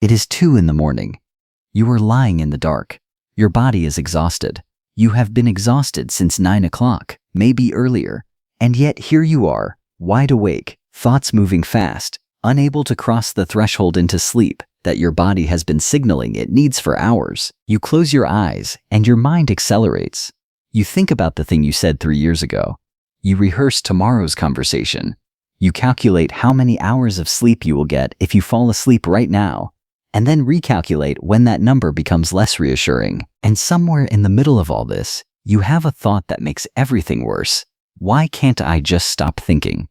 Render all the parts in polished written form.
It is 2 in the morning. You are lying in the dark. Your body is exhausted. You have been exhausted since 9 o'clock, maybe earlier. And yet here you are, wide awake, thoughts moving fast, unable to cross the threshold into sleep that your body has been signaling it needs for hours. You close your eyes and your mind accelerates. You think about the thing you said 3 years ago. You rehearse tomorrow's conversation. You calculate how many hours of sleep you will get if you fall asleep right now, and then recalculate when that number becomes less reassuring. And somewhere in the middle of all this, you have a thought that makes everything worse. Why can't I just stop thinking?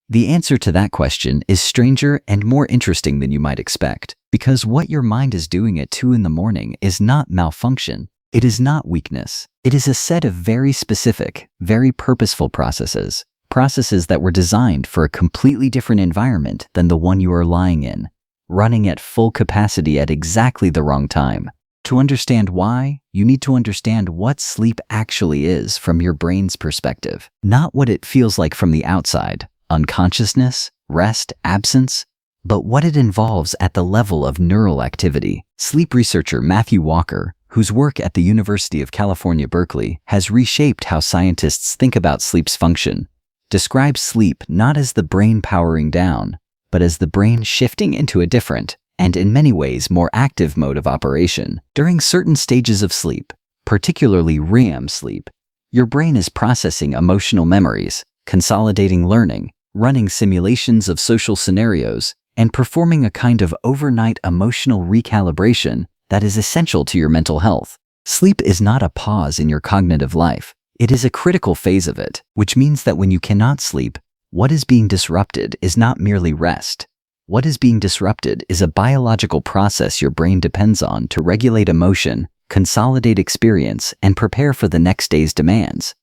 The answer to that question is stranger and more interesting than you might expect, because what your mind is doing at 2 in the morning is not malfunction. It is not weakness. It is a set of very specific, very purposeful processes that were designed for a completely different environment than the one you are lying in, running at full capacity at exactly the wrong time. To understand why, you need to understand what sleep actually is from your brain's perspective, not what it feels like from the outside. Unconsciousness, rest, absence, but what it involves at the level of neural activity. Sleep researcher Matthew Walker, whose work at the University of California, Berkeley, has reshaped how scientists think about sleep's function, describes sleep not as the brain powering down, but as the brain shifting into a different, and in many ways more active mode of operation. During certain stages of sleep, particularly REM sleep, your brain is processing emotional memories, consolidating learning, running simulations of social scenarios, and performing a kind of overnight emotional recalibration that is essential to your mental health. Sleep is not a pause in your cognitive life. It is a critical phase of it, which means that when you cannot sleep, what is being disrupted is not merely rest. What is being disrupted is a biological process your brain depends on to regulate emotion, consolidate experience, and prepare for the next day's demands.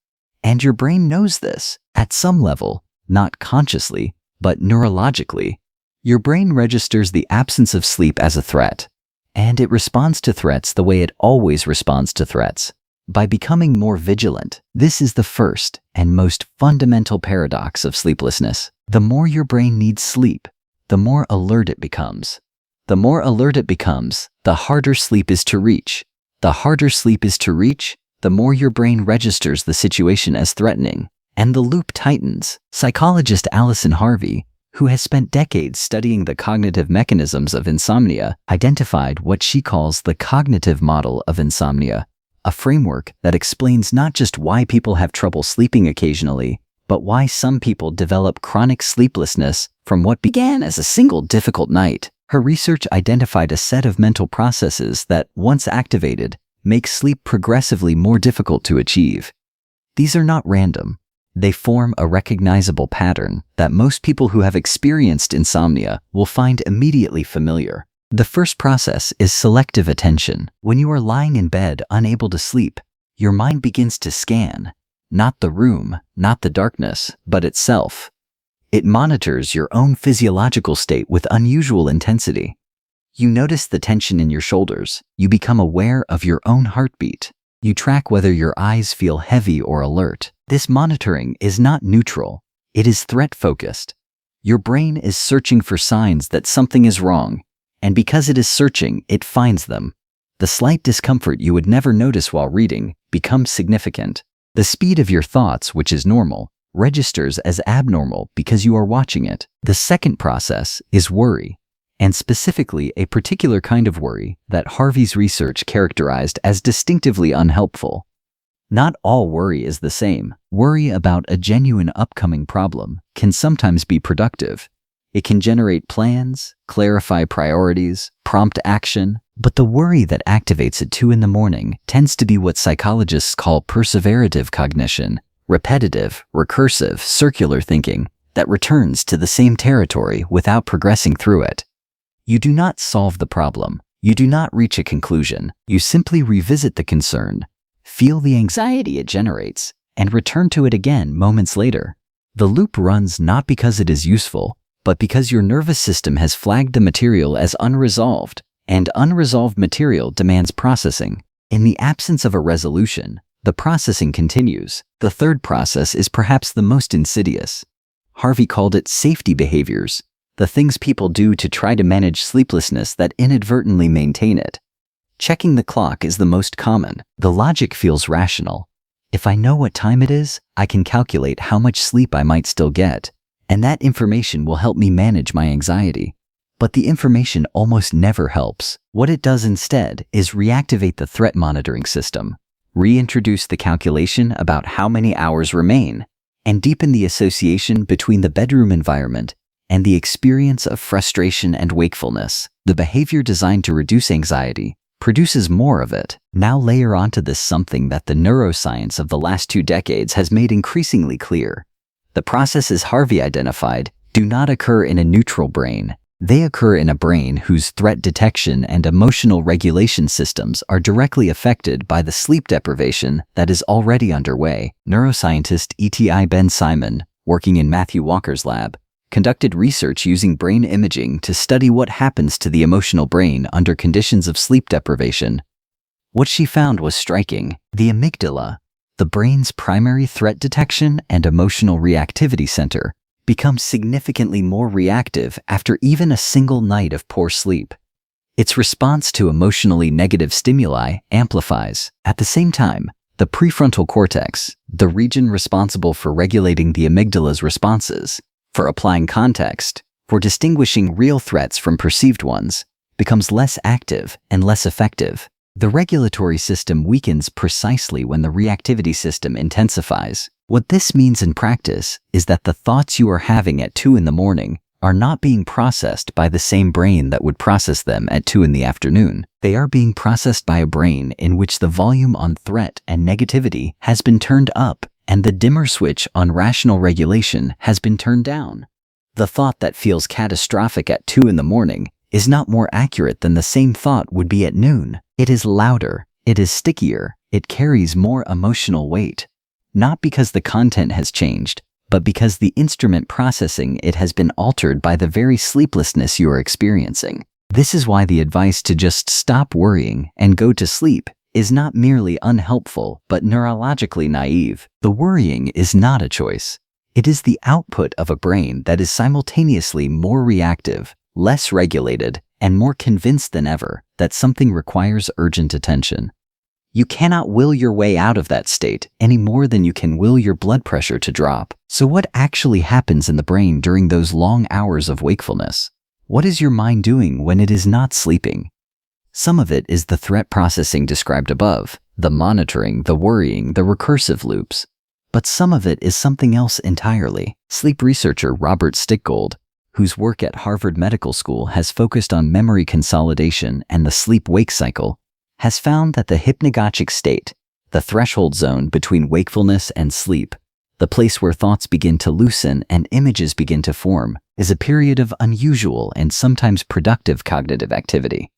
And your brain knows this at some level, not consciously, but neurologically. Your brain registers the absence of sleep as a threat, and it responds to threats the way it always responds to threats, by becoming more vigilant. This is the first and most fundamental paradox of sleeplessness. The more your brain needs sleep, the more alert it becomes. The more alert it becomes, the harder sleep is to reach. The harder sleep is to reach, the more your brain registers the situation as threatening, and the loop tightens. Psychologist Allison Harvey, who has spent decades studying the cognitive mechanisms of insomnia, identified what she calls the cognitive model of insomnia, a framework that explains not just why people have trouble sleeping occasionally, but why some people develop chronic sleeplessness from what began as a single difficult night. Her research identified a set of mental processes that, once activated, make sleep progressively more difficult to achieve. These are not random. They form a recognizable pattern that most people who have experienced insomnia will find immediately familiar. The first process is selective attention. When you are lying in bed unable to sleep, your mind begins to scan, not the room, not the darkness, but itself. It monitors your own physiological state with unusual intensity. You notice the tension in your shoulders. You become aware of your own heartbeat. You track whether your eyes feel heavy or alert. This monitoring is not neutral. It is threat-focused. Your brain is searching for signs that something is wrong, and because it is searching, it finds them. The slight discomfort you would never notice while reading becomes significant. The speed of your thoughts, which is normal, registers as abnormal because you are watching it. The second process is worry, and specifically a particular kind of worry that Harvey's research characterized as distinctively unhelpful. Not all worry is the same. Worry about a genuine upcoming problem can sometimes be productive. It can generate plans, clarify priorities, prompt action, but the worry that activates at 2 in the morning tends to be what psychologists call perseverative cognition, repetitive, recursive, circular thinking that returns to the same territory without progressing through it. You do not solve the problem. You do not reach a conclusion. You simply revisit the concern, feel the anxiety it generates, and return to it again moments later. The loop runs not because it is useful, but because your nervous system has flagged the material as unresolved, and unresolved material demands processing. In the absence of a resolution, the processing continues. The third process is perhaps the most insidious. Harvey called it safety behaviors. the things people do to try to manage sleeplessness that inadvertently maintain it. Checking the clock is the most common. The logic feels rational. If I know what time it is, I can calculate how much sleep I might still get, and that information will help me manage my anxiety. But the information almost never helps. What it does instead is reactivate the threat monitoring system, reintroduce the calculation about how many hours remain, and deepen the association between the bedroom environment and the experience of frustration and wakefulness. The behavior designed to reduce anxiety produces more of it. Now layer onto this something that the neuroscience of the last 2 decades has made increasingly clear. The processes Harvey identified do not occur in a neutral brain. They occur in a brain whose threat detection and emotional regulation systems are directly affected by the sleep deprivation that is already underway. Neuroscientist Eti Ben Simon, working in Matthew Walker's lab, conducted research using brain imaging to study what happens to the emotional brain under conditions of sleep deprivation. What she found was striking. The amygdala, the brain's primary threat detection and emotional reactivity center, becomes significantly more reactive after even a single night of poor sleep. Its response to emotionally negative stimuli amplifies. At the same time, the prefrontal cortex, the region responsible for regulating the amygdala's responses, for applying context, for distinguishing real threats from perceived ones, becomes less active and less effective. The regulatory system weakens precisely when the reactivity system intensifies. What this means in practice is that the thoughts you are having at 2 in the morning are not being processed by the same brain that would process them at 2 in the afternoon. They are being processed by a brain in which the volume on threat and negativity has been turned up and the dimmer switch on rational regulation has been turned down. The thought that feels catastrophic at 2 in the morning is not more accurate than the same thought would be at noon. It is louder, it is stickier, it carries more emotional weight. Not because the content has changed, but because the instrument processing it has been altered by the very sleeplessness you are experiencing. This is why the advice to just stop worrying and go to sleep is not merely unhelpful, but neurologically naive. The worrying is not a choice. It is the output of a brain that is simultaneously more reactive, less regulated, and more convinced than ever that something requires urgent attention. You cannot will your way out of that state any more than you can will your blood pressure to drop. So what actually happens in the brain during those long hours of wakefulness? What is your mind doing when it is not sleeping? Some of it is the threat processing described above, the monitoring, the worrying, the recursive loops. But some of it is something else entirely. Sleep researcher Robert Stickgold, whose work at Harvard Medical School has focused on memory consolidation and the sleep-wake cycle, has found that the hypnagogic state, the threshold zone between wakefulness and sleep, the place where thoughts begin to loosen and images begin to form, is a period of unusual and sometimes productive cognitive activity.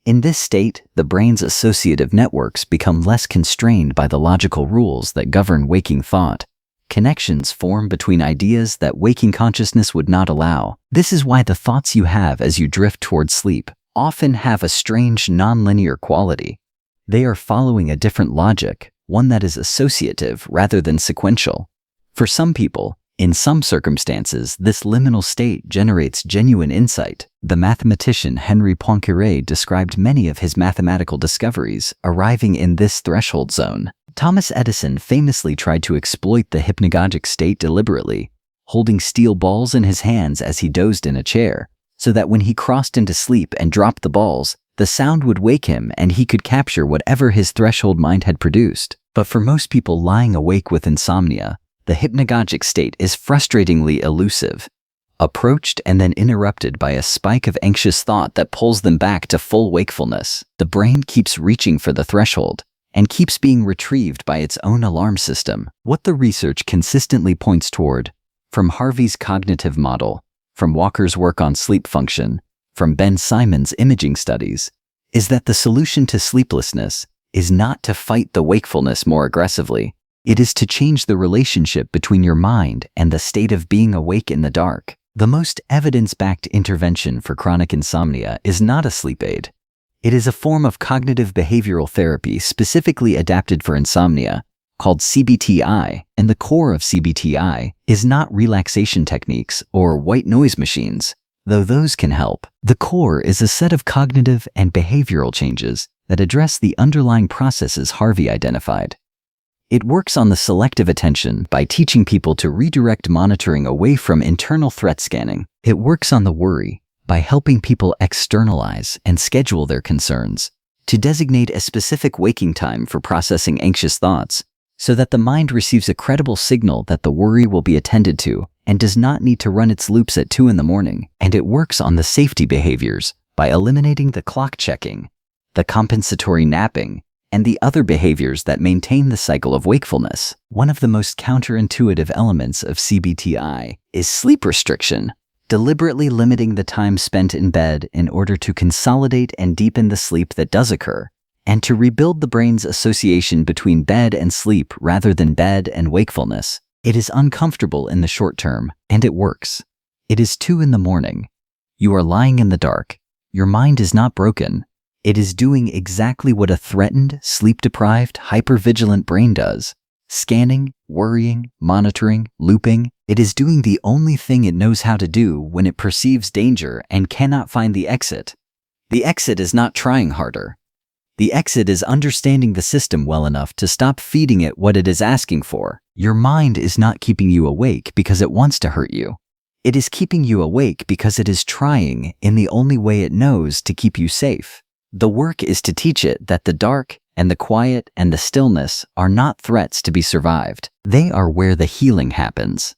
In this state, the brain's associative networks become less constrained by the logical rules that govern waking thought. Connections form between ideas that waking consciousness would not allow. This is why the thoughts you have as you drift toward sleep often have a strange nonlinear quality. They are following a different logic, one that is associative rather than sequential. For some people, in some circumstances, this liminal state generates genuine insight. The mathematician Henri Poincaré described many of his mathematical discoveries arriving in this threshold zone. Thomas Edison famously tried to exploit the hypnagogic state deliberately, holding steel balls in his hands as he dozed in a chair, so that when he crossed into sleep and dropped the balls, the sound would wake him and he could capture whatever his threshold mind had produced. But for most people lying awake with insomnia, the hypnagogic state is frustratingly elusive, approached and then interrupted by a spike of anxious thought that pulls them back to full wakefulness. The brain keeps reaching for the threshold and keeps being retrieved by its own alarm system. What the research consistently points toward, from Harvey's cognitive model, from Walker's work on sleep function, from Ben Simon's imaging studies, is that the solution to sleeplessness is not to fight the wakefulness more aggressively. It is to change the relationship between your mind and the state of being awake in the dark. The most evidence-backed intervention for chronic insomnia is not a sleep aid. It is a form of cognitive behavioral therapy specifically adapted for insomnia, called CBTI, and the core of CBTI is not relaxation techniques or white noise machines, though those can help. The core is a set of cognitive and behavioral changes that address the underlying processes Harvey identified. It works on the selective attention by teaching people to redirect monitoring away from internal threat scanning. It works on the worry by helping people externalize and schedule their concerns, to designate a specific waking time for processing anxious thoughts, so that the mind receives a credible signal that the worry will be attended to and does not need to run its loops at 2 in the morning. And it works on the safety behaviors by eliminating the clock checking, the compensatory napping, and the other behaviors that maintain the cycle of wakefulness. One of the most counterintuitive elements of CBTI is sleep restriction, deliberately limiting the time spent in bed in order to consolidate and deepen the sleep that does occur, and to rebuild the brain's association between bed and sleep rather than bed and wakefulness. It is uncomfortable in the short term, and it works. It is 2 in the morning. You are lying in the dark. Your mind is not broken. It is doing exactly what a threatened, sleep-deprived, hypervigilant brain does. Scanning, worrying, monitoring, looping. It is doing the only thing it knows how to do when it perceives danger and cannot find the exit. The exit is not trying harder. The exit is understanding the system well enough to stop feeding it what it is asking for. Your mind is not keeping you awake because it wants to hurt you. It is keeping you awake because it is trying, in the only way it knows, to keep you safe. The work is to teach it that the dark and the quiet and the stillness are not threats to be survived. They are where the healing happens.